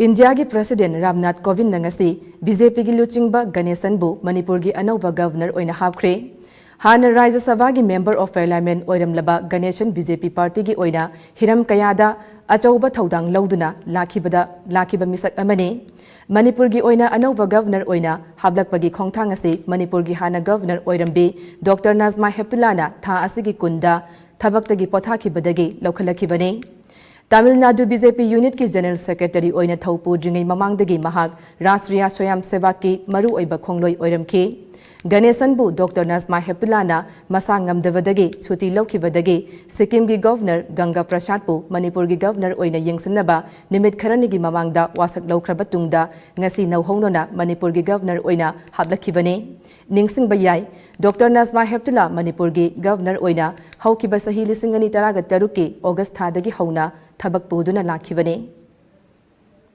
India की president Naath Kovind nangasi BJP की लुचिंगबा Ganeshan bu Manipur की Anouba governor Oina Hapkhre हान राज्य सभा की मेंबर ऑफ पार्लियामेंट ओइरमलबा Ganeshan BJP पार्टी की ओइना हिरम कयादा अचौबा थौदांग लौदुना लाखिबा मिसक अमने मणिपुर की ओइना अनौबा गवर्नर ओइना हाबलकपगी खोंगथांग असे मणिपुर की हाना गवर्नर ओइरमबी डॉक्टर नाजमा हेप्तुलाना था असिगी कुंदा थबक्तगी पोथाखिबदगी लौखलखिबने तमिलनाडु बीजेपी यूनिट की जनरल सेक्रेटरी ओइना थौपुद्रिंगै ममांगदगी महाक राष्ट्रीय स्वयं सेवक की मरु ओइबा खोंगलोय ओइरमखि Ganeshan bu Dr. Nazma Heptulana masangam devadagi chuti lawkhibadagi Sikkim gi governor Ganga Prasad bu Manipur gi governor oina yengsinaba nimit kharani gi mamangda wasak lawkhraba tungda ngasi nauhonona Manipur gi governor oina hablakhibane ningsing bayai Dr. Nazma Heptula Manipur gi governor oina haukiba sahi lisingani taraga taruki August thadagi hauna thabak puduna lakhibane